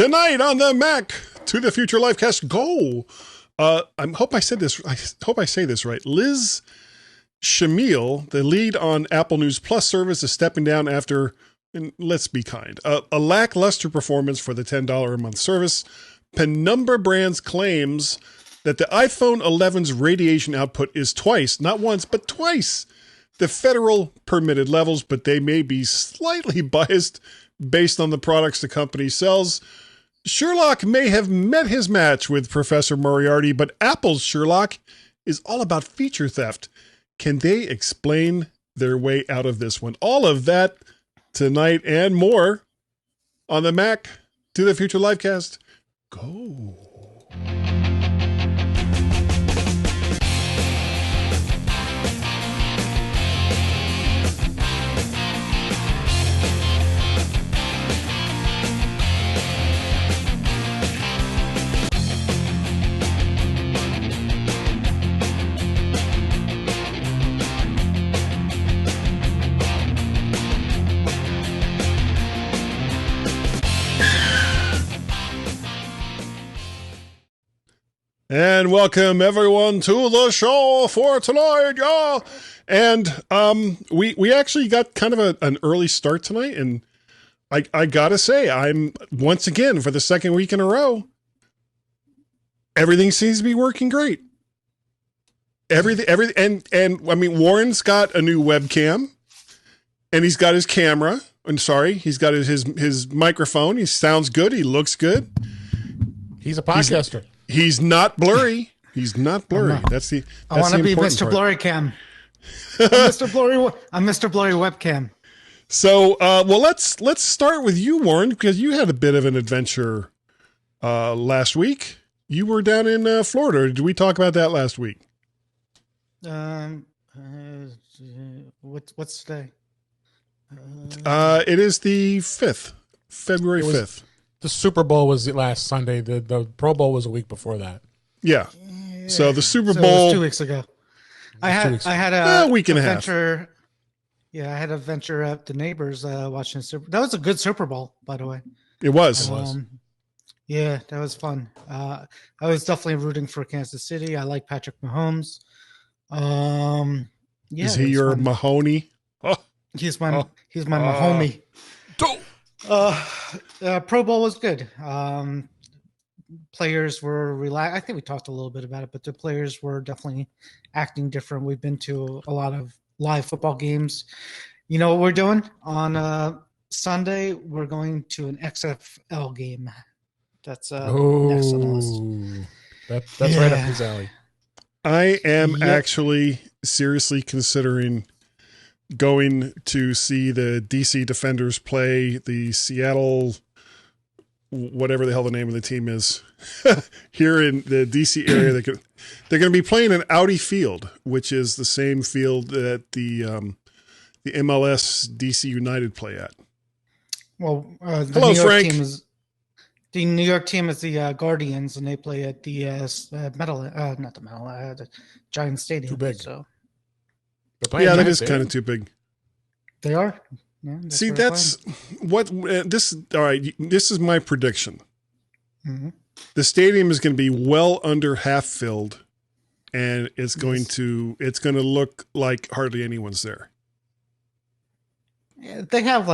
Tonight on the Mac to the Future Livecast, go. I hope I say this right. Liz Schimel, the lead on Apple News Plus service, is stepping down after, and let's be kind, a lackluster performance for the $10 a month service. Penumbra Brands claims that the iPhone 11's radiation output is twice, not once, but twice, the federal permitted levels, but they may be slightly biased based on the products the company sells. Sherlock may have met his match with Professor Moriarty, but Apple's Sherlock is all about feature theft. Can they explain their way out of this one? All of that tonight and more on the Mac to the Future Livecast. Go. And welcome everyone to the show for tonight, y'all. And we actually got kind of an early start tonight, and I gotta say, I'm once again for the second week in a row, everything seems to be working great. Everything, and I mean, Warren's got a new webcam, and he's got his camera. I'm sorry, he's got his microphone. He sounds good. He looks good. He's a podcaster. He's not blurry. He's not blurry. I want to be Mr. Blurry Cam. I'm Mr. Blurry Webcam. So, well, let's start with you, Warren, because you had a bit of an adventure last week. You were down in Florida. Did we talk about that last week? What's today? It is the 5th, February 5th. The Super Bowl was last Sunday. The Pro Bowl was a week before that. Yeah. So the Super Bowl it was 2 weeks ago. I had a week and a half. Venture. Yeah, I had a venture at the neighbors watching Super. That was a good Super Bowl, by the way. It was. Yeah, that was fun. I was definitely rooting for Kansas City. I like Patrick Mahomes. Yeah, is he your fun. Mahoney? Oh. He's my Mahomey. Pro Bowl was good. Players were relaxed. I think we talked a little bit about it, but the players were definitely acting different. We've been to a lot of live football games. You know what we're doing on Sunday? We're going to an XFL game. That's next on the list. That's right up his alley. I am actually seriously considering going to see the DC Defenders play the Seattle, whatever the hell the name of the team is, here in the DC area. They're going to be playing in Audi Field, which is the same field that the MLS DC United play at. Well, hello, Frank. The New York team is the Guardians, and they play at the the Giant Stadium. Too big. So. Yeah, that is kind of too big. They are. Yeah, see, that's what this. All right, this is my prediction. Mm-hmm. The stadium is going to be well under half filled, and it's going to look like hardly anyone's there. Yeah, they have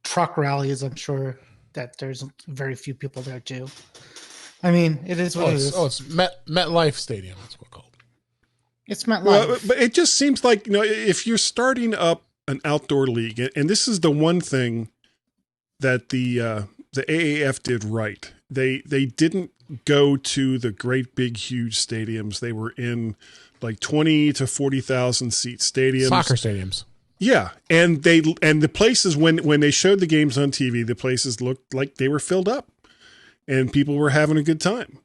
truck rallies. I'm sure that there's very few people there too. I mean, it is what it is. Oh, it's MetLife Stadium. That's what it's called. It's MetLife. Well, but it just seems like, if you're starting up an outdoor league, and this is the one thing that the AAF did right. They didn't go to the great big huge stadiums. They were in like 20 to 40,000 seat stadiums. Soccer stadiums. Yeah, and the places when they showed the games on TV, the places looked like they were filled up, and people were having a good time.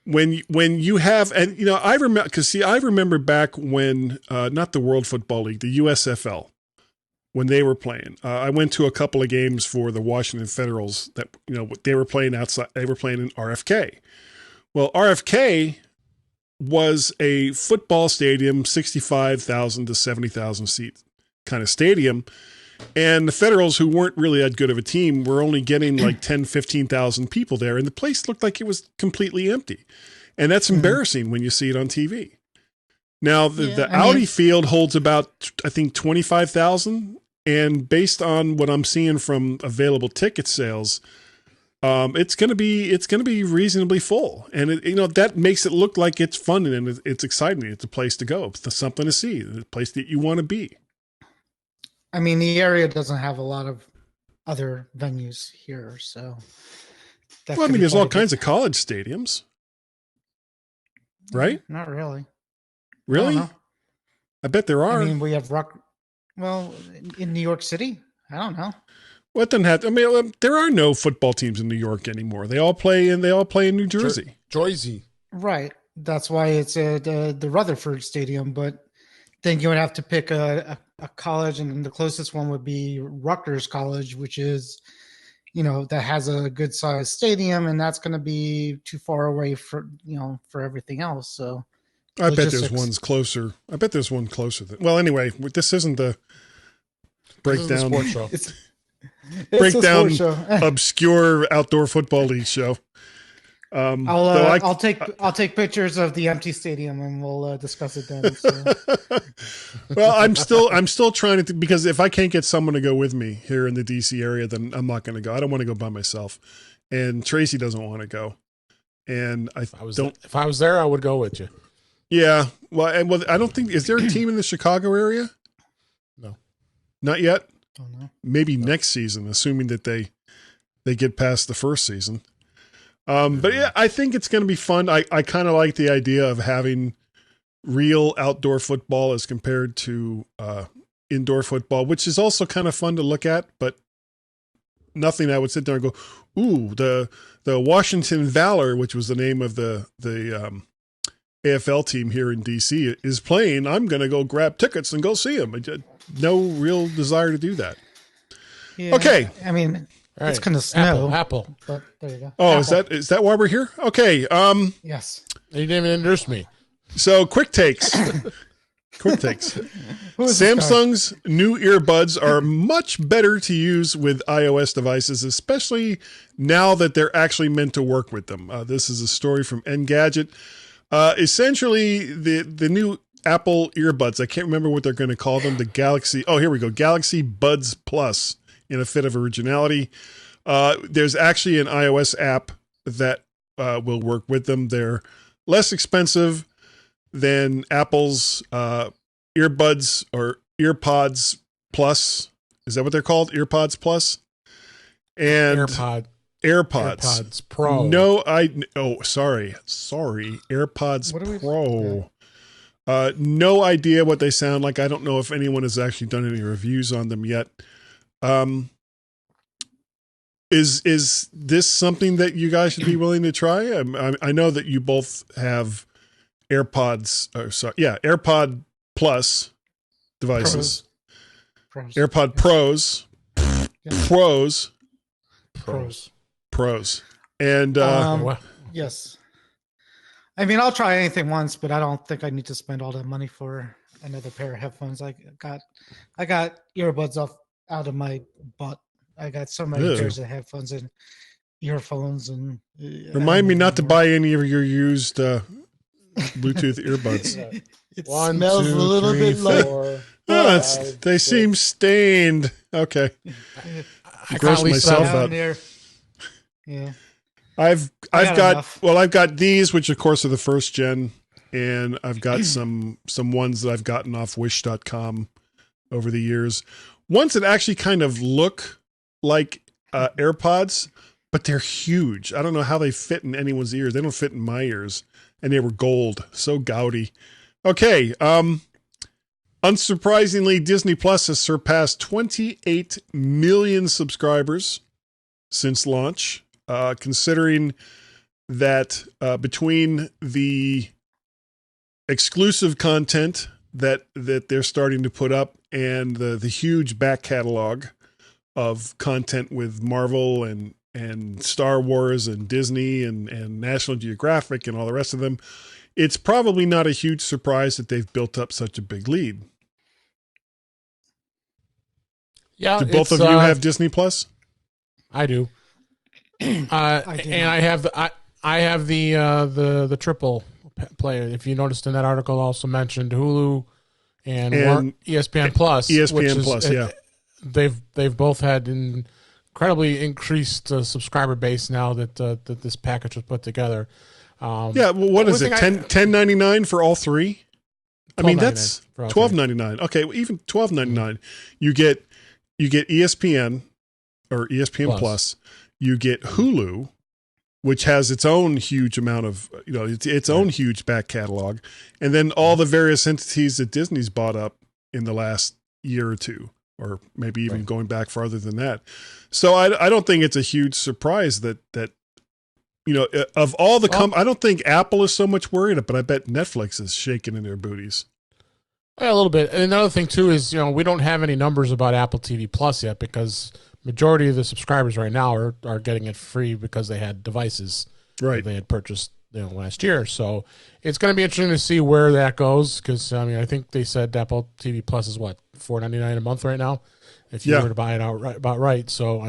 When you have, and I remember back when not the World Football League, the USFL, when they were playing. I went to a couple of games for the Washington Federals that they were playing outside. They were playing in RFK. Well, RFK was a football stadium, 65,000 to 70,000 seat kind of stadium. And the Federals, who weren't really that good of a team, were only getting like 10, 15,000 people there. And the place looked like it was completely empty. And that's embarrassing when you see it on TV. Now, the Audi field holds about, I think, 25,000. And based on what I'm seeing from available ticket sales, it's going to be reasonably full. And that makes it look like it's fun and it's exciting. It's a place to go. It's something to see. It's a place that you want to be. I mean, the area doesn't have a lot of other venues here, so. There's all kinds of college stadiums, right? Not really. Really? I bet there are. I mean, we have in New York City. I don't know. Well, it doesn't have. There are no football teams in New York anymore. They all play in New Jersey. Jersey. Right. That's why it's at the Rutherford Stadium. But then you would have to pick a college, and the closest one would be Rutgers College, which is, that has a good sized stadium, and that's going to be too far away for everything else. So I bet there's one's closer. I bet there's one closer. Well, anyway, this isn't the breakdown. Sports show. Breakdown obscure outdoor football league show. I'll take pictures of the empty stadium and we'll discuss it then. So. Well, I'm still trying to, because if I can't get someone to go with me here in the DC area, then I'm not going to go. I don't want to go by myself, and Tracy doesn't want to go. And if I was there, I would go with you. Yeah. Well, I don't think, is there a team in the Chicago area? No, not yet. Don't know. Maybe next season, assuming that they get past the first season. But yeah, I think it's going to be fun. I kind of like the idea of having real outdoor football as compared to indoor football, which is also kind of fun to look at, but nothing I would sit there and go, ooh, the Washington Valor, which was the name of the AFL team here in DC, is playing. I'm going to go grab tickets and go see them. No real desire to do that. Yeah, okay. I mean, right. It's going to snow. Apple. But there you go. Oh, Apple. is that why we're here? Okay. Yes. You didn't even introduce me. So quick takes. Samsung's new earbuds are much better to use with iOS devices, especially now that they're actually meant to work with them. This is a story from Engadget. Essentially, the new Apple earbuds, I can't remember what they're going to call them, the Galaxy. Oh, here we go. Galaxy Buds Plus, in a fit of originality. There's actually an iOS app that will work with them. They're less expensive than Apple's earbuds or EarPods Plus. Is that what they're called? EarPods Plus? And AirPods Pro. Sorry. AirPods Pro. No idea what they sound like. I don't know if anyone has actually done any reviews on them yet. Is this something that you guys should be willing to try? I know that you both have AirPods. AirPod Plus devices. Pros. AirPod Pros. Pros. And yes. I mean, I'll try anything once, but I don't think I need to spend all that money for another pair of headphones. I got earbuds out of my butt. I got so many pairs of headphones and earphones, and remind me not to buy any of your used Bluetooth earbuds. It smells a little bit like they seem stained. Okay, I grossed myself out. Yeah. I've got these, which of course are the first gen, and I've got some ones that I've gotten off wish.com over the years. Ones that actually kind of look like AirPods, but they're huge. I don't know how they fit in anyone's ears. They don't fit in my ears, and they were gold. So gaudy. Okay. Unsurprisingly, Disney Plus has surpassed 28 million subscribers since launch. Considering that between the exclusive content that they're starting to put up and the huge back catalog of content with Marvel and Star Wars and Disney and National Geographic and all the rest of them, it's probably not a huge surprise that they've built up such a big lead. Yeah, Do both of you have Disney Plus? I do. I do And not. I have the triple player. If you noticed in that article, also mentioned Hulu and ESPN Plus, which ESPN is Plus, yeah. they've both had incredibly increased subscriber base now that that this package was put together. Yeah, well, what is it? $10.99 for all three? I mean, that's $12.99. Okay, well, even $12.99, you get ESPN or ESPN Plus. You get Hulu, which has its own huge amount of its own huge back catalog, and then all the various entities that Disney's bought up in the last year or two, or maybe even going back farther than that. So I don't think it's a huge surprise that of all the I don't think Apple is so much worried, but I bet Netflix is shaking in their booties. Yeah, a little bit. And another thing too is, we don't have any numbers about Apple TV Plus yet because majority of the subscribers right now are getting it free because they had devices that they had purchased last year. So it's going to be interesting to see where that goes because I think they said Apple TV Plus is what, $4.99 a month right now if you were to buy it outright. So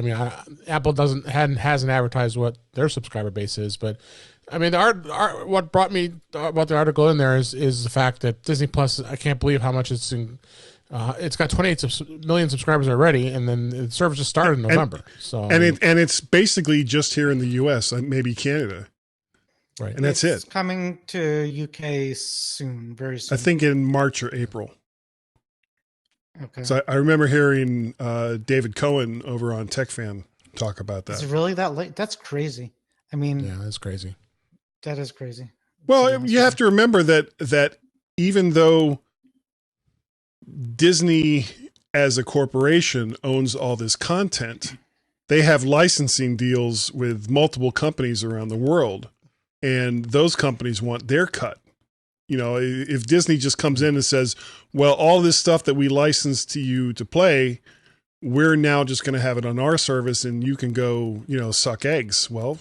Apple hasn't advertised what their subscriber base is, but what brought me about the article in there is the fact that Disney Plus, I can't believe how much it's in. It's got 28 million subscribers already, and then the service just started in November. It's basically just here in the U.S., maybe Canada, right? And that's it's coming to UK soon, very soon. I think in March or April. Okay. So I remember hearing David Cohen over on TechFan talk about that. Is it really that late? That's crazy. Yeah, that's crazy. That is crazy. Well, you have to remember that even though Disney as a corporation owns all this content, they have licensing deals with multiple companies around the world, and those companies want their cut. If Disney just comes in and says, well, all this stuff that we license to you to play, we're now just going to have it on our service and you can go, suck eggs. Well,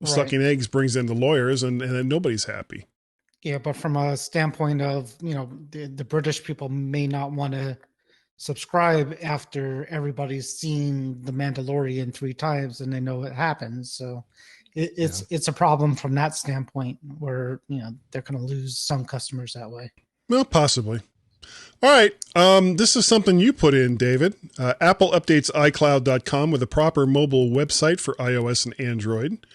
sucking eggs brings in the lawyers and then nobody's happy. Yeah, but from a standpoint of, the British people may not want to subscribe after everybody's seen The Mandalorian 3 times and they know what happens. So it's a problem from that standpoint where, they're going to lose some customers that way. Well, possibly. All right. This is something you put in, David. Apple updates iCloud.com with a proper mobile website for iOS and Android.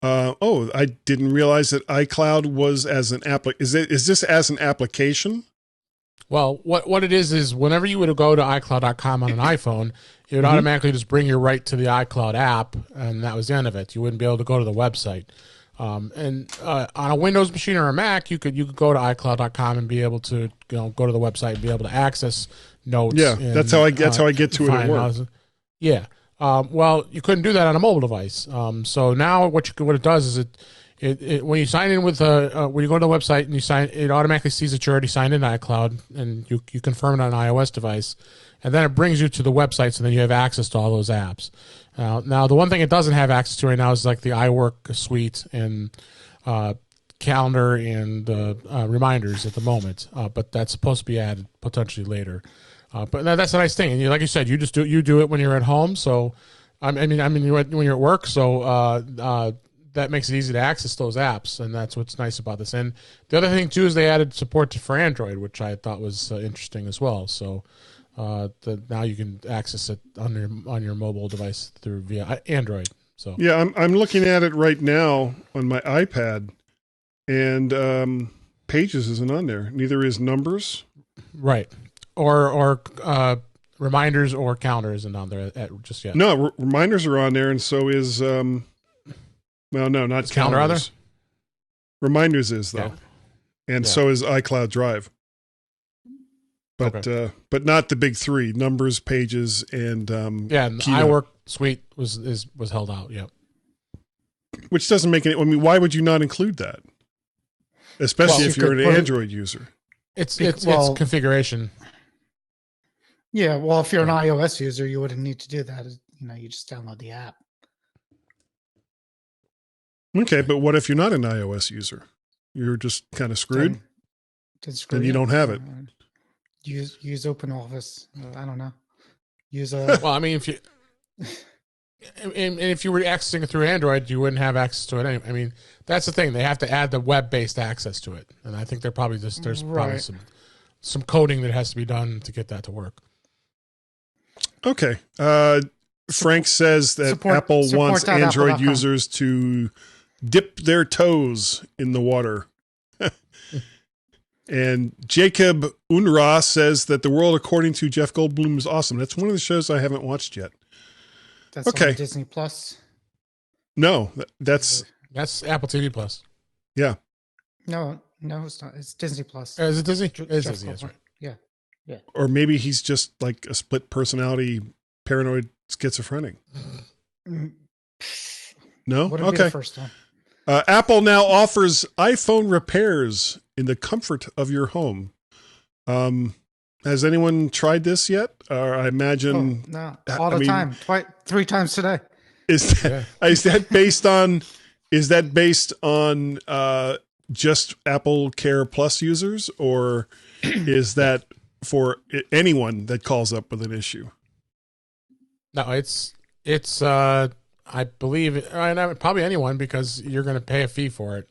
I didn't realize that iCloud was as an is this as an application? Well, what it is whenever you would go to iCloud.com on an iPhone, it would automatically just bring you right to the iCloud app, and that was the end of it. You wouldn't be able to go to the website. On a Windows machine or a Mac, you could go to iCloud.com and be able to go to the website and be able to access notes. Yeah, that's how I get to it at work. Yeah. Well, you couldn't do that on a mobile device. So now what it does is it when you sign in with when you go to the website and you sign, it automatically sees that you're already signed in to iCloud and you confirm it on an iOS device, and then it brings you to the website, so then you have access to all those apps. Now the one thing it doesn't have access to right now is like the iWork suite and calendar and reminders at the moment, but that's supposed to be added potentially later. But that's a nice thing, and like you said, you do it when you're at home. So, when you're at work. So that makes it easy to access those apps, and that's what's nice about this. And the other thing too is they added support for Android, which I thought was interesting as well. So now you can access it on your mobile device via Android. So yeah, I'm looking at it right now on my iPad, and Pages isn't on there. Neither is Numbers. Right. Or reminders or calendar isn't on there just yet. No, reminders are on there, and so is well, no, not calendar on there. Reminders is though, and so is iCloud Drive. But but not the big three: Numbers, Pages, and and the iWork suite was held out. Yep. Which doesn't make any. I mean, why would you not include that? Especially if you're an Android user. It's configuration. Yeah, well, if you're an iOS user, you wouldn't need to do that. You just download the app. Okay, but what if you're not an iOS user? You're just kind of screwed. Then you don't have it. Use OpenOffice. I don't know. use a. Well, I mean, if you were accessing it through Android, you wouldn't have access to it anyway. I mean, that's the thing. They have to add the web-based access to it. And I think there's probably some coding that has to be done to get that to work. Okay. Frank says that Apple wants Android users to dip their toes in the water. And Jacob Unra says that The World According to Jeff Goldblum is awesome. That's one of the shows I haven't watched yet. That's okay. On Disney Plus. No, that's Apple TV Plus. Yeah. No, it's not. It's Disney Plus. Is it Disney? It's Disney. That's right. Yeah. Or maybe he's just like a split personality, paranoid schizophrenic. No. Wouldn't be the first time. Apple now offers iPhone repairs in the comfort of your home. Has anyone tried this yet? I imagine all the time, 3 times today. Is that based on just Apple Care Plus users, or is that for anyone that calls up with an issue? No, it's I believe, probably anyone, because you're going to pay a fee for it,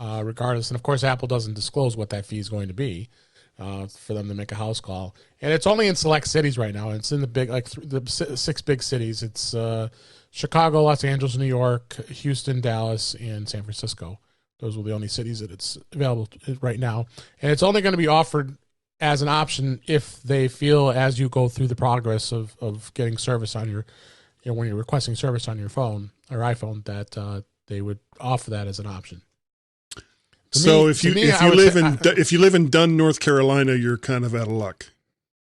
regardless. And of course, Apple doesn't disclose what that fee is going to be for them to make a house call. And it's only in select cities right now. It's in the big, the 6 big cities. It's Chicago, Los Angeles, New York, Houston, Dallas, and San Francisco. Those were the only cities that it's available to right now. And it's only going to be offered as an option if they feel, as you go through the progress of getting service on your, when you're requesting service on your phone or iPhone, that they would offer that as an option. So if you live in Dunn, North Carolina, you're kind of out of luck.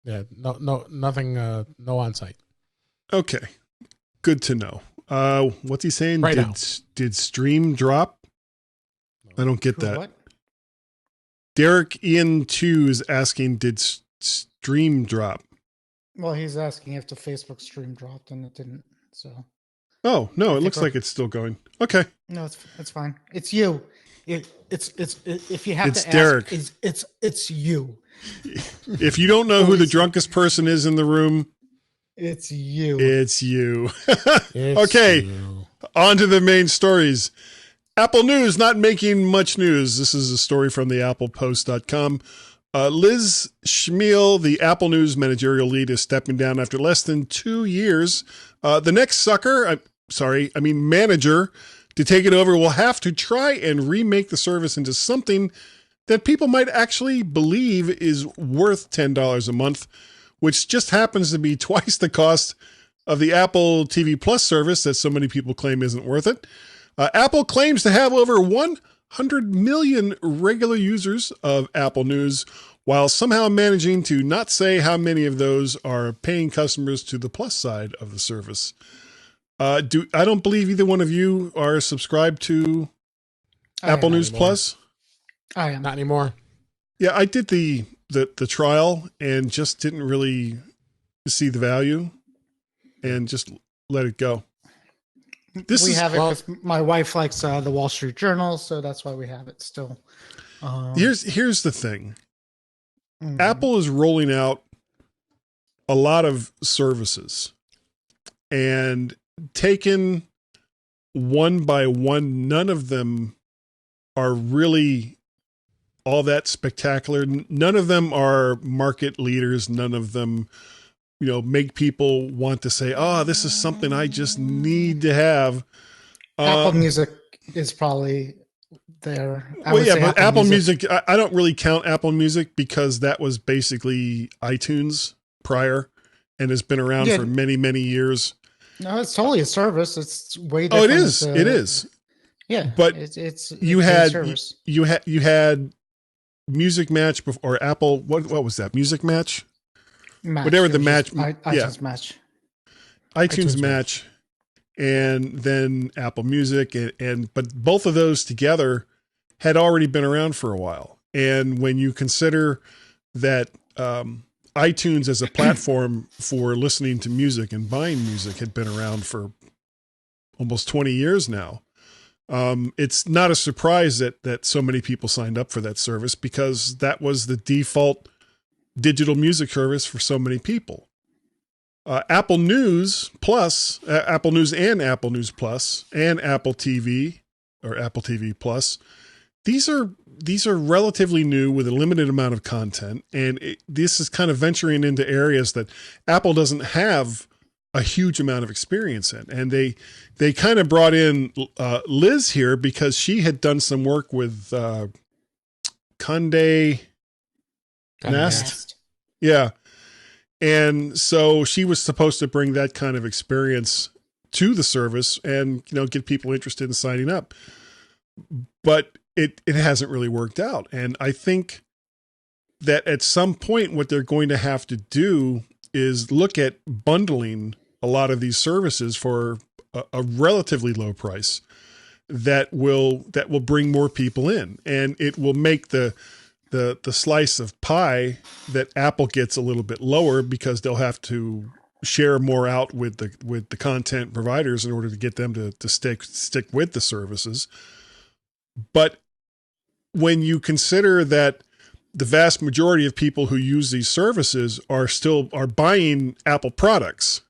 Yeah, nothing, no on site. Okay, good to know. What's he saying? Did Stream drop? I don't get that. What? Derek Ian 2 is asking, did Stream drop? Well, he's asking if the Facebook stream dropped, and it didn't. So. Oh no, it looks like it's still going. Okay. No, it's fine. It's you. It's if you have it's to Derek. Ask, it's you. If you don't know who the drunkest person is in the room, it's you. It's you. Okay. On to the main stories. Apple News not making much news. This is a story from the applepost.com. Liz Schimel, the Apple News managerial lead, is stepping down after less than 2 years. The next manager to take it over will have to try and remake the service into something that people might actually believe is worth $10 a month, which just happens to be twice the cost of the Apple TV Plus service that so many people claim isn't worth it. Apple claims to have over 100 million regular users of Apple News, while somehow managing to not say how many of those are paying customers to the Plus side of the service. I don't believe either one of you are subscribed to Apple News Plus. I am not anymore. Yeah, I did the trial and just didn't really see the value, and just let it go. We have it because my wife likes the Wall Street Journal, so that's why we have it still. Here's the thing. Apple is rolling out a lot of services, and taken one by one, none of them are really all that spectacular. None of them are market leaders. None of them, make people want to say, oh, this is something I just need to have. Apple Music is probably there. But Apple Music, I don't really count Apple Music because that was basically iTunes prior and has been around for many, many years. No, it's totally a service. It's way different. Oh, it is. It is. Yeah, but it's you had Music Match or Apple. What was that? Music Match? Whatever the match. iTunes Match. iTunes Match, and then Apple Music, but both of those together had already been around for a while. And when you consider that iTunes as a platform for listening to music and buying music had been around for almost 20 years now, it's not a surprise that so many people signed up for that service, because that was the default digital music service for so many people. Apple News Plus, Apple News and Apple News Plus, and Apple TV or Apple TV Plus. These are relatively new with a limited amount of content, and this is kind of venturing into areas that Apple doesn't have a huge amount of experience in. And they kind of brought in Liz here because she had done some work with Condé Nast. Yeah. And so she was supposed to bring that kind of experience to the service and, get people interested in signing up. But it hasn't really worked out. And I think that at some point, what they're going to have to do is look at bundling a lot of these services for a relatively low price that will bring more people in, and it will make the slice of pie that Apple gets a little bit lower because they'll have to share more out with the content providers in order to get them to stick with the services. But when you consider that the vast majority of people who use these services are buying Apple products,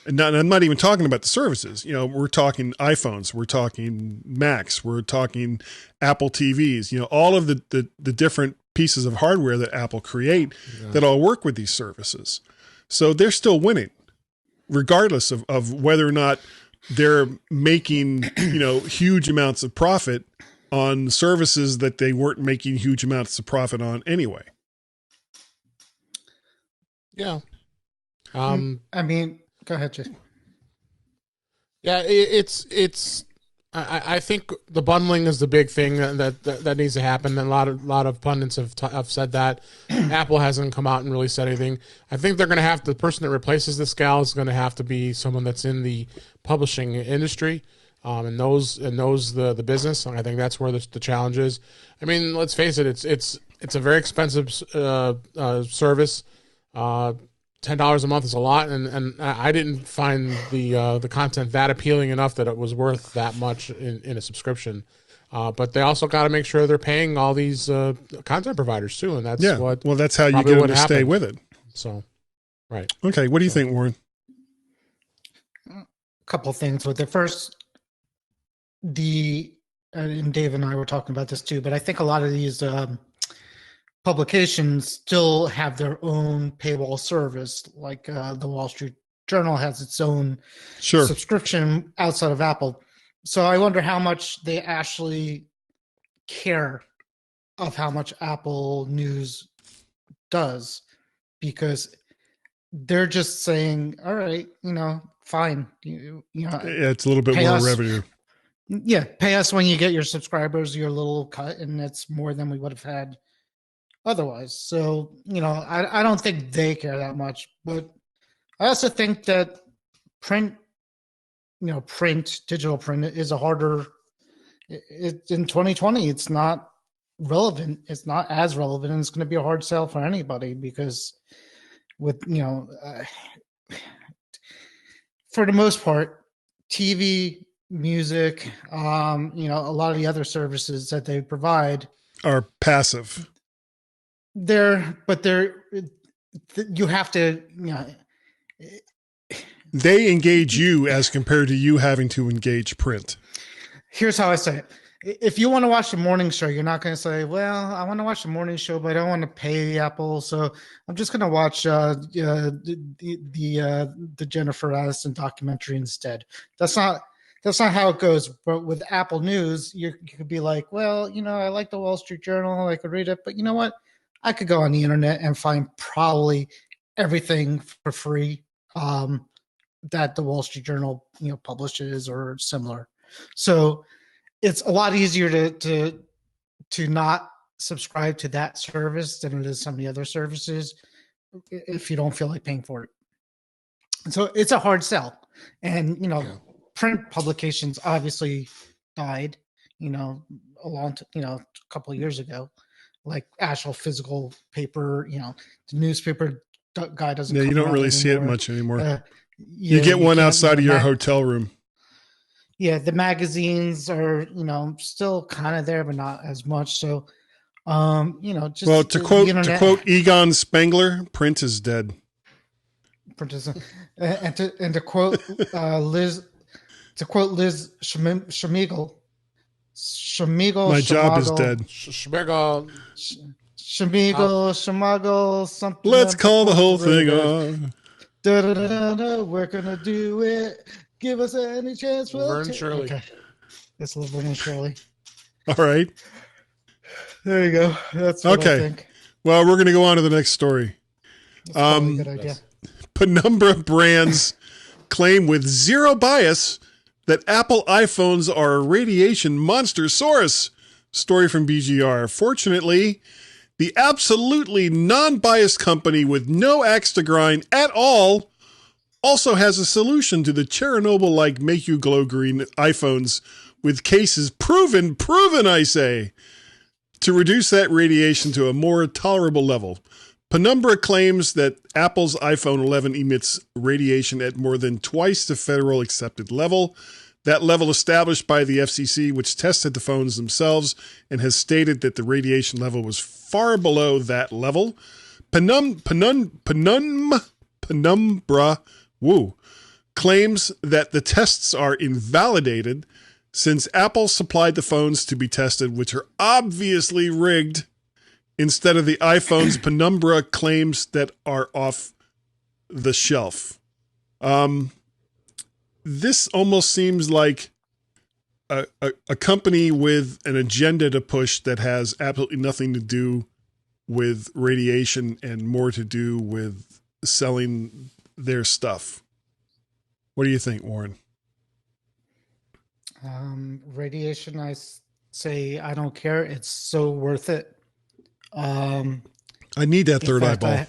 and I'm not even talking about the services. We're talking iPhones, we're talking Macs, we're talking Apple TVs, all of the different pieces of hardware that Apple create that all work with these services. So they're still winning, regardless of whether or not they're making, huge amounts of profit on services that they weren't making huge amounts of profit on anyway. Yeah. Go ahead, Jay. Yeah, I think the bundling is the big thing that needs to happen. And a lot of pundits have said that. Apple hasn't come out and really said anything. I think they're going to have the person that replaces this gal is going to have to be someone that's in the publishing industry, and knows the business. And I think that's where the challenge is. I mean, let's face it, it's a very expensive service. $10 a month is a lot, and I didn't find the content that appealing enough that it was worth that much in a subscription. But they also got to make sure they're paying all these content providers too, and that's that's how you get them to stay with it. So, right. Okay, what do you think, Warren? A couple of things with it. First, and Dave and I were talking about this too, but I think a lot of these publications still have their own paywall service, like the Wall Street Journal has its own subscription outside of Apple. So I wonder how much they actually care of how much Apple News does, because they're just saying, all right, fine. It's a little bit more revenue. Yeah, pay us when you get your subscribers, your little cut, and it's more than we would have had otherwise. So, I don't think they care that much, but I also think that digital print is a harder, in 2020, it's not relevant. It's not as relevant, and it's going to be a hard sell for anybody because with, for the most part, TV, music, a lot of the other services that they provide are passive. You have to, they engage you as compared to you having to engage print. Here's how I say it. If you want to watch the morning show, you're not going to say, well, I want to watch the morning show, but I don't want to pay Apple, so I'm just going to watch the Jennifer Aniston documentary instead. That's not how it goes. But with Apple News, you could be like, well, I like the Wall Street Journal, I could read it, but you know what? I could go on the internet and find probably everything for free that the Wall Street Journal, publishes or similar. So it's a lot easier to not subscribe to that service than it is some of the other services if you don't feel like paying for it. So it's a hard sell. And, print publications obviously died, a couple of years ago, like actual physical paper, the newspaper guy doesn't. Yeah, you don't really see it much anymore. You get one outside of your hotel room. Yeah, the magazines are, still kind of there, but not as much. So, just to quote Egon Spengler, print is dead. And to quote Liz Schmigel, My job is dead. Schmegel. Schmigel, something. Let's call the whole thing off. We're gonna do it. Give us any chance. Vern Shirley. Okay. It's Laverne and Shirley. All right. There you go. That's what I think. Well, we're going to go on to the next story. That's probably a good idea. Penumbra Brands claim with zero bias that Apple iPhones are a radiation monster source. Story from BGR. Fortunately, the absolutely non-biased company with no axe to grind at all also has a solution to the Chernobyl-like make you glow green iPhones with cases proven, I say, to reduce that radiation to a more tolerable level. Penumbra claims that Apple's iPhone 11 emits radiation at more than twice the federal accepted level. That level established by the FCC, which tested the phones themselves and has stated that the radiation level was far below that level. Penumbra claims that the tests are invalidated since Apple supplied the phones to be tested, which are obviously rigged, instead of the iPhones Penumbra claims that are off the shelf. This almost seems like a company with an agenda to push that has absolutely nothing to do with radiation and more to do with selling their stuff. What do you think, Warren? Radiation, I say I don't care. It's so worth it. I need that third eyeball.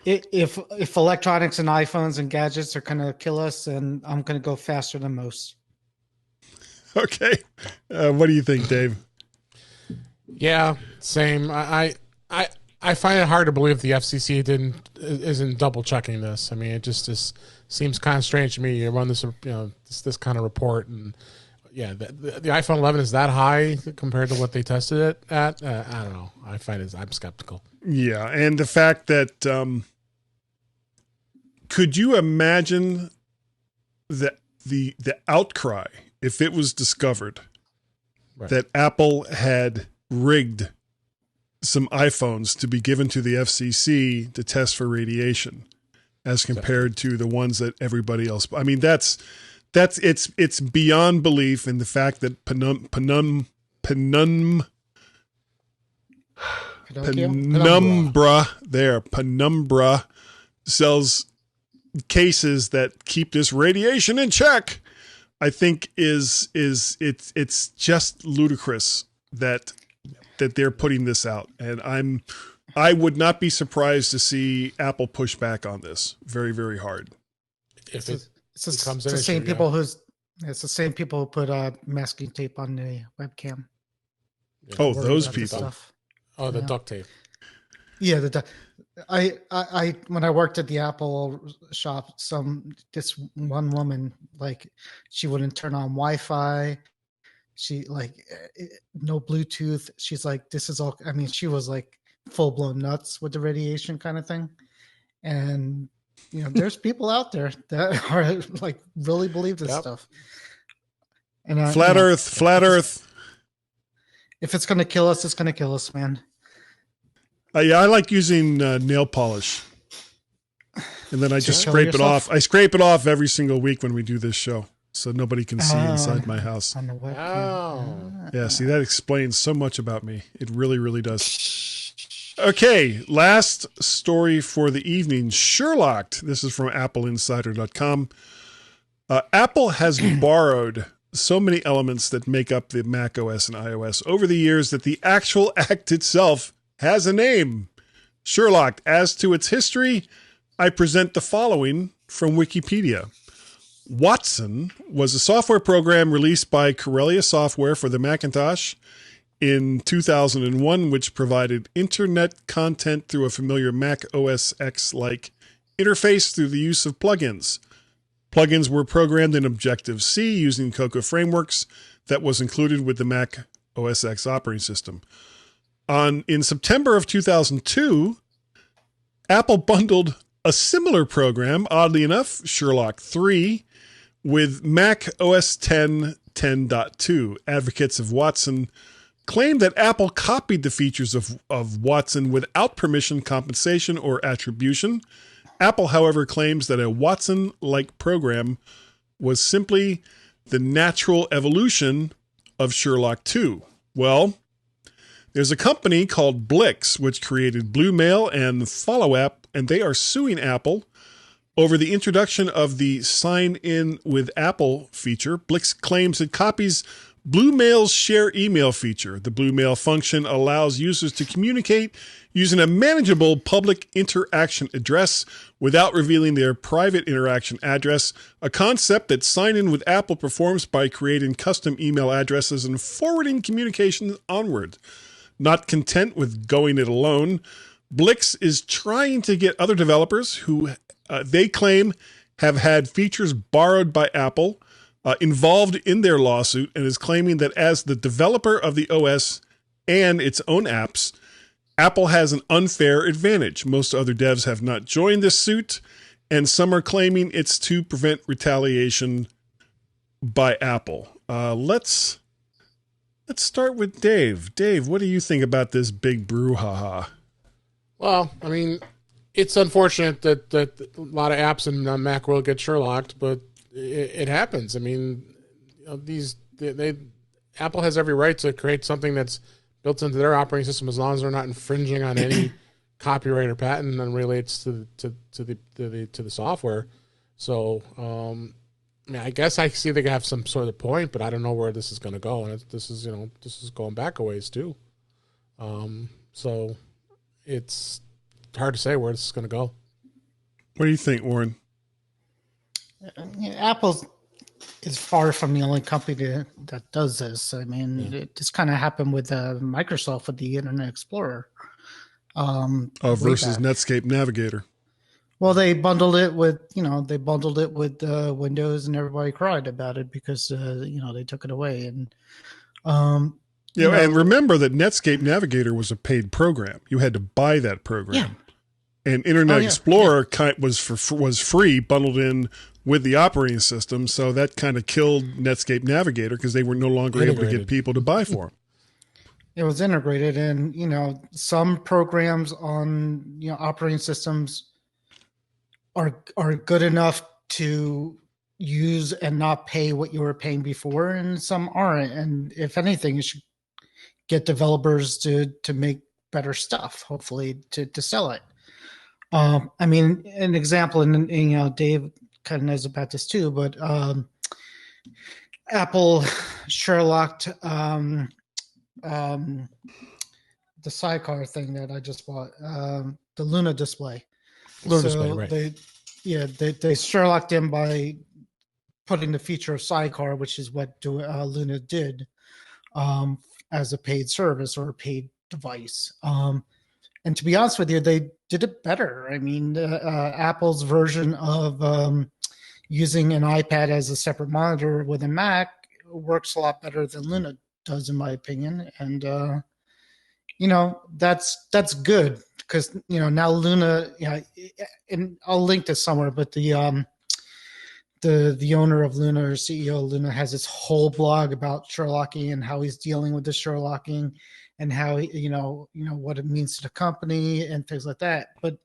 If electronics and iPhones and gadgets are going to kill us, then I'm going to go faster than most. Okay. What do you think, Dave? Yeah, same. I find it hard to believe the FCC isn't double checking this. I mean, it just seems kind of strange to me. You run this, this kind of report, and yeah, the iPhone 11 is that high compared to what they tested it at. I don't know. I'm skeptical. Yeah, and the fact that could you imagine that the outcry if it was discovered that Apple had rigged some iPhones to be given to the FCC to test for radiation as compared to the ones that everybody else. I mean, it's beyond belief in the fact that Penumbra sells cases that keep this radiation in check. I think it's just ludicrous that they're putting this out, and I would not be surprised to see Apple push back on this very, very hard. It's the same people who put masking tape on the webcam. Yeah. Oh, those people. The duct tape. Yeah, I when I worked at the Apple shop, this one woman, like, she wouldn't turn on Wi-Fi. She no Bluetooth. She's like, this is all. I mean, she was like full blown nuts with the radiation kind of thing. And there's people out there that are like really believe this stuff. And flat Earth. If it's gonna kill us, it's gonna kill us, man. Yeah, I like using nail polish, and then I just scrape it off. I scrape it off every single week when we do this show, so nobody can see inside my house. On the webcam. Yeah, see, that explains so much about me. It really, really does. Okay, last story for the evening. Sherlock. This is from AppleInsider.com. Apple has borrowed so many elements that make up the Mac OS and iOS over the years that the actual act itself has a name. Sherlock. As to its history, I present the following from Wikipedia. Watson was a software program released by Corellia Software for the Macintosh in 2001, which provided internet content through a familiar Mac OS X-like interface through the use of plugins. Plugins were programmed in Objective-C using Cocoa frameworks that was included with the Mac OS X operating system. In September of 2002, Apple bundled A similar program, oddly enough, Sherlock 3, with Mac OS X 10.2. Advocates of Watson claim that Apple copied the features of Watson without permission, compensation, or attribution. Apple, however, claims that a Watson-like program was simply the natural evolution of Sherlock 2. Well, there's a company called Blix, which created Blue Mail and the Follow app, and they are suing Apple over the introduction of the Sign In with Apple feature. Blix claims it copies Blue Mail's share email feature. The Blue Mail function allows users to communicate using a manageable public interaction address without revealing their private interaction address, a concept that Sign In with Apple performs by creating custom email addresses and forwarding communications onward. Not content with going it alone, Blix is trying to get other developers who they claim have had features borrowed by Apple involved in their lawsuit, and is claiming that as the developer of the OS and its own apps, Apple has an unfair advantage. Most other devs have not joined this suit, and some are claiming it's to prevent retaliation by Apple. Let's start with Dave. Dave, what do you think about this big brouhaha? Well, I mean, it's unfortunate that a lot of apps in Mac world get Sherlocked, but it happens. I mean, Apple has every right to create something that's built into their operating system as long as they're not infringing on any copyright or patent and relates to the software. So, I mean, I guess I see they have some sort of point, but I don't know where this is going to go. And this is going back a ways too. So it's hard to say where this is going to go. What do you think, Warren? Apple is far from the only company that does this. I mean, It just kind of happened with Microsoft with the Internet Explorer. Versus Netscape Navigator. Well, they bundled it with Windows, and everybody cried about it because they took it away. And and remember that Netscape Navigator was a paid program. You had to buy that program. Yeah. And Internet Explorer was free, bundled in with the operating system. So that kind of killed Netscape Navigator because they were no longer able to get people to buy for them. It was integrated, and some programs on operating systems are good enough to use and not pay what you were paying before, and some aren't. And if anything, you should get developers to make better stuff, hopefully to sell it. I mean, an example, and Dave kind of knows about this too, but Apple Sherlocked the sidecar thing that I just bought, the Luna display. Display, right. They Sherlocked in by putting the feature of sidecar, which is what Luna did, as a paid service or a paid device. And to be honest with you, they did it better. I mean, Apple's version of using an iPad as a separate monitor with a Mac works a lot better than Luna does, in my opinion. And that's good because now Luna, and I'll link this somewhere, but the owner of Luna, or CEO of Luna, has this whole blog about Sherlocking and how he's dealing with the Sherlocking and how what it means to the company and things like that. But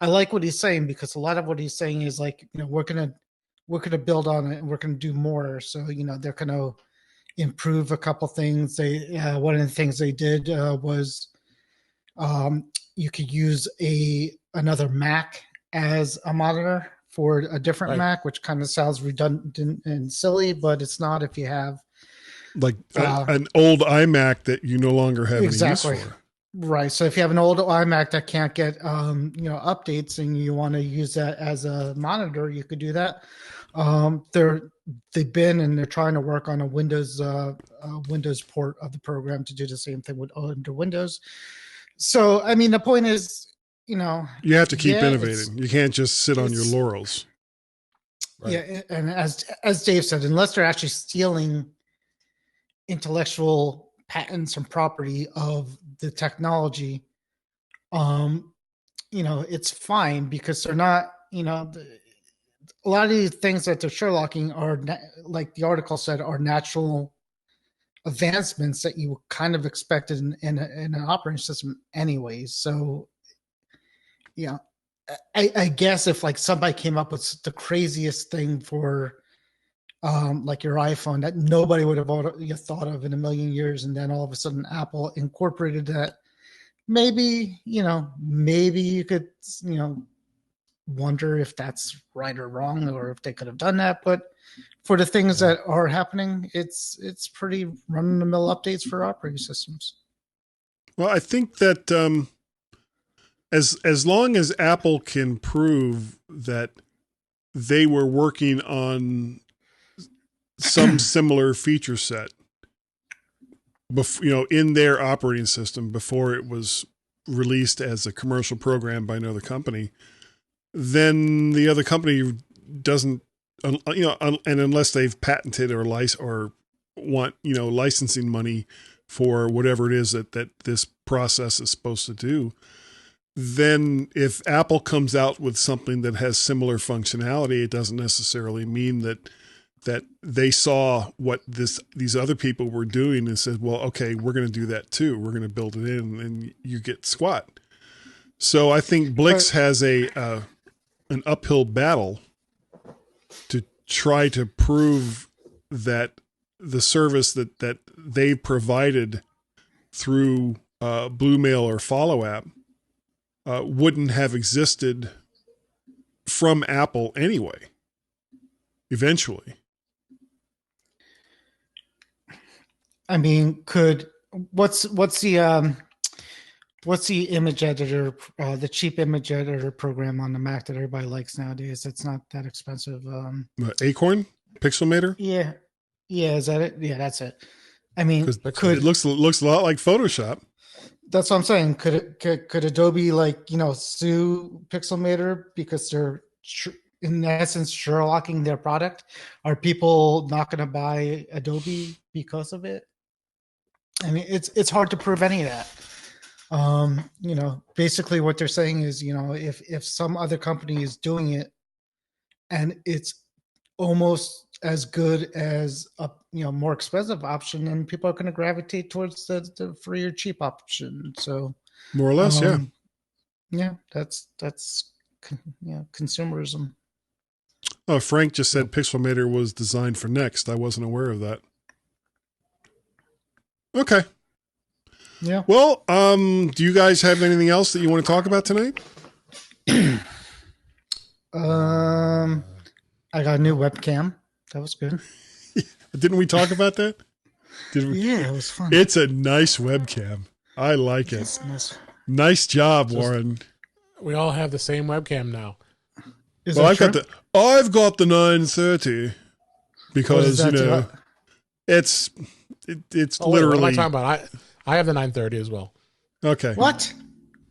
I like what he's saying, because a lot of what he's saying is like, we're gonna build on it and we're gonna do more. So they're gonna improve a couple things. One of the things they did was you could use another Mac as a monitor for a different Mac, which kind of sounds redundant and silly, but it's not if you have like an old iMac that you no longer have any use for. Right. So if you have an old iMac that can't get updates and you want to use that as a monitor, you could do that. They've been and they're trying to work on a Windows port of the program to do the same thing under Windows. So I mean, the point is, you have to keep innovating. You can't just sit on your laurels. Right. Yeah, and as Dave said, unless they're actually stealing intellectual patents and property of the technology, it's fine because they're not, a lot of these things that they're Sherlocking are, like the article said, are natural advancements that you kind of expected in an operating system anyways. So, I guess if like somebody came up with the craziest thing for like your iPhone that nobody would have thought of in a million years, and then all of a sudden Apple incorporated that, maybe you could wonder if that's right or wrong, or if they could have done that. But for the things that are happening, it's pretty run-of-the-mill updates for operating systems. Well, I think that as long as Apple can prove that they were working on some similar feature set, in their operating system before it was released as a commercial program by another company, then the other company doesn't, and unless they've patented or want, licensing money for whatever it is that this process is supposed to do, then if Apple comes out with something that has similar functionality, it doesn't necessarily mean that they saw what these other people were doing and said, well, okay, we're going to do that too. We're going to build it in, and you get squat. So I think Blix has an uphill battle to try to prove that the service that they provided through Bluemail or Follow app wouldn't have existed from Apple anyway, eventually. I mean, what's the image editor, the cheap image editor program on the Mac that everybody likes nowadays? It's not that expensive. Acorn Pixelmator. Yeah. Is that it? Yeah, that's it. I mean, it looks a lot like Photoshop. That's what I'm saying. Could Adobe sue Pixelmator because they're in essence Sherlocking their product? Are people not going to buy Adobe because of it? I mean, it's hard to prove any of that. Basically what they're saying is, if some other company is doing it and it's almost as good as a more expensive option, then people are going to gravitate towards the free or cheap option. So more or less, that's consumerism. Oh, Frank just said Pixelmator was designed for Next. I wasn't aware of that. Okay. Yeah. Well, do you guys have anything else that you want to talk about tonight? I got a new webcam. That was good. Didn't we talk about that? Yeah, it was fun. It's a nice webcam. I like it. Nice job, Warren. We all have the same webcam now. I've got the 930 because it's literally. What am I talking about? I have the 930 as well. Okay. What?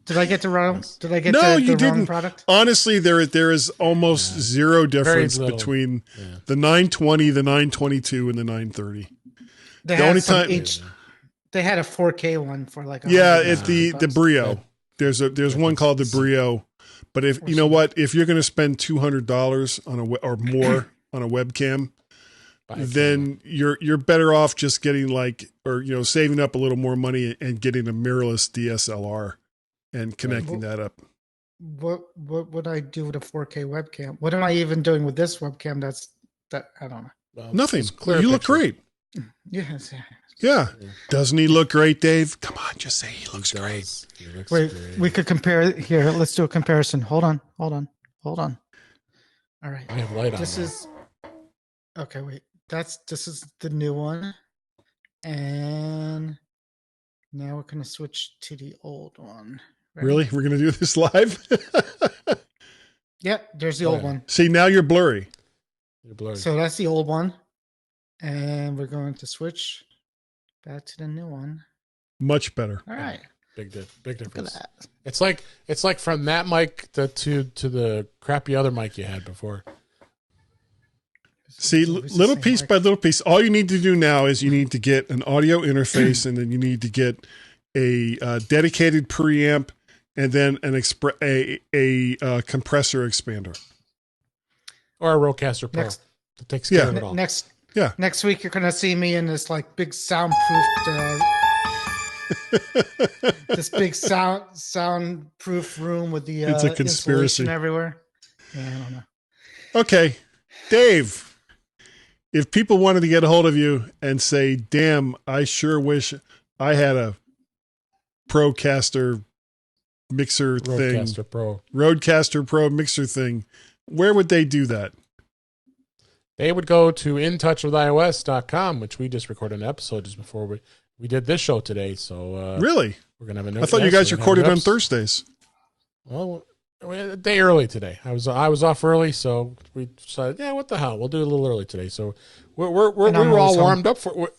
Did I get the wrong? Did I get you the wrong didn't. Product? Honestly, there is almost zero difference between the 920, the 922, and the 930. They had a 4K one for like. It's the Brio. There's one called the Brio, but if you know what, if you're going to spend $200 on or more on a webcam, then you're better off just getting saving up a little more money and getting a mirrorless DSLR. And connecting that up. What would I do with a 4K webcam? What am I even doing with this webcam? I don't know. Nothing. You look great. Yes. Yeah. Doesn't he look great, Dave? Come on, just say he looks great. Wait, we could compare here. Let's do a comparison. Hold on. All right. I have light on. This is okay. Wait, this is the new one, and now we're gonna switch to the old one. Right? Really? We're gonna do this live? Yep. There's the old one. See, now you're blurry. So that's the old one, and we're going to switch back to the new one. Much better. All right. Big difference. It's like from that mic to the crappy other mic you had before. See, little piece by little piece. All you need to do now is you need to get an audio interface, and then you need to get a dedicated preamp and then a compressor expander. Or a Rodecaster Pro. Next- that takes care of it all. Next week, you're going to see me in this like big soundproofed, this big soundproof room with the It's a conspiracy insulation everywhere. Yeah, I don't know. Okay, Dave, if people wanted to get a hold of you and say, damn, I sure wish I had a Procaster mixer thing, Rodecaster Pro mixer thing, where would they do that? They would go to intouchwithios.com, which we just recorded an episode just before we did this show today. So really? We're going to have a new. I thought you guys recorded on Thursdays. Well, a day early today. I was off early, so we decided, yeah, what the hell, we'll do it a little early today. So we were all warmed up for,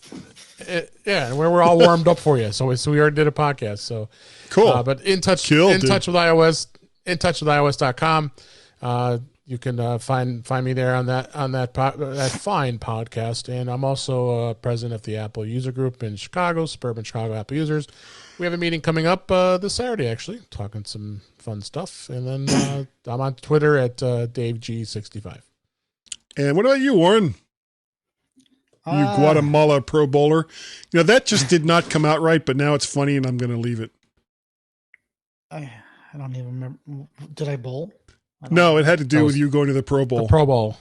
and we were all warmed up for you. So we already did a podcast. So cool. But in touch with iOS, intouchwithios.com. You can find me there on that fine podcast, and I'm also president of the Apple User Group in Chicago, Suburban Chicago Apple Users. We have a meeting coming up this Saturday, actually, talking some fun stuff, and then I'm on Twitter at DaveG65. And what about you, Warren? You Guatemala Pro Bowler. You know, that just did not come out right, but now it's funny, and I'm going to leave it. I don't even remember. Did I bowl? No, it had to do with you going to the Pro Bowl. The Pro Bowl.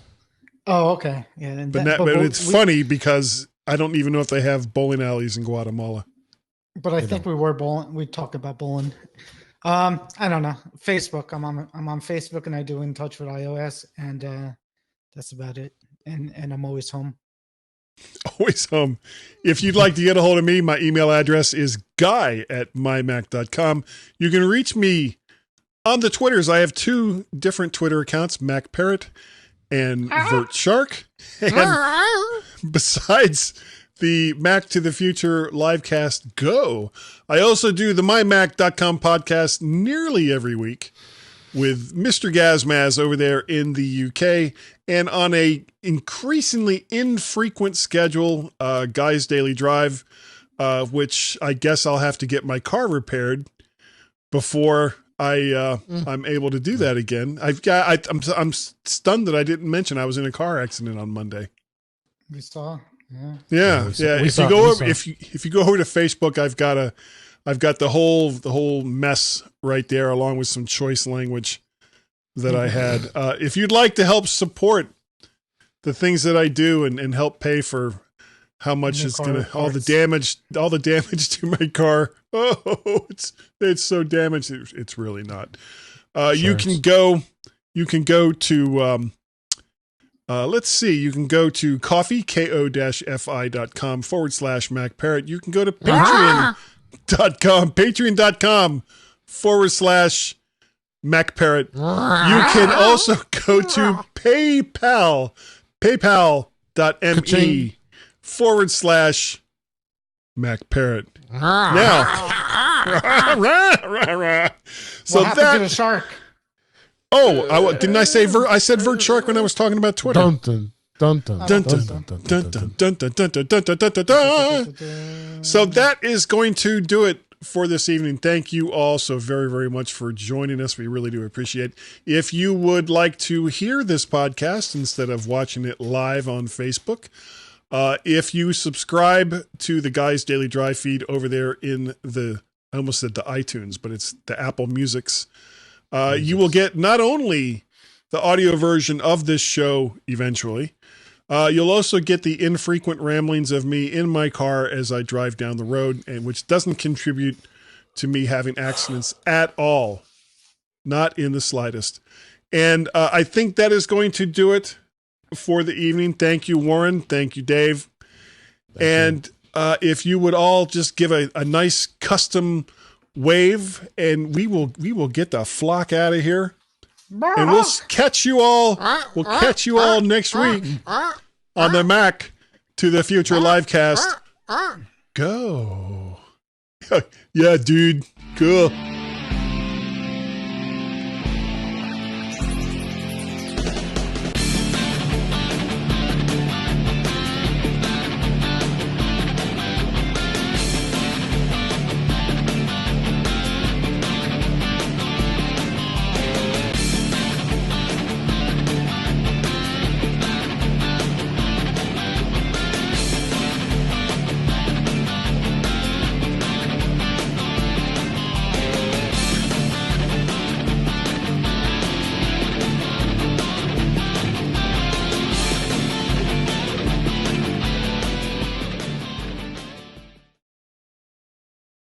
Oh, okay. Yeah, but it's funny because I don't even know if they have bowling alleys in Guatemala. But I think we were bowling. We talked about bowling. I don't know. Facebook. I'm on Facebook, and I do In Touch with iOS, and that's about it. And I'm always home. Always home. If you'd like to get a hold of me, my email address is guy@mymac.com. You can reach me on the Twitters. I have two different Twitter accounts, MacParrot and VertShark. And besides the Mac to the Future Livecast Go, I also do the MyMac.com podcast nearly every week with Mr. Gazmaz over there in the UK, and on a increasingly infrequent schedule, Guy's Daily Drive, which I guess I'll have to get my car repaired before I'm able to do that again. I'm stunned that I didn't mention I was in a car accident on Monday. We saw, yeah. If you go over to Facebook, I've got the whole mess right there, along with some choice language that I had. If you'd like to help support the things that I do and help pay for how much it's all the damage to my car. Oh, it's so damaged. It's really not. You can go to let's see. You can go to coffee, ko-fi.com /MacParrot. You can go to patreon.com /MacParrot. You can also go to paypal.me /MacParrot. Now, so what happened to the shark? Oh, didn't I say I said VertShark when I was talking about Twitter? Dun, dun, dun, dun, dun, dun, dun, dun, dun, dun. So that is going to do it for this evening. Thank you all so very, very much for joining us. We really do appreciate it. If you would like to hear this podcast instead of watching it live on Facebook, if you subscribe to the Guys Daily Drive feed over there in I almost said the iTunes, but it's the Apple Music's, you will get not only the audio version of this show eventually, you'll also get the infrequent ramblings of me in my car as I drive down the road, and which doesn't contribute to me having accidents at all. Not in the slightest. And I think that is going to do it for the evening. Thank you, Warren. Thank you, Dave. If you would all just give a nice custom wave, and we will get the flock out of here. And we'll catch you all. We'll catch you all next week on the Mac to the Future Livecast. Go. Yeah, dude. Cool.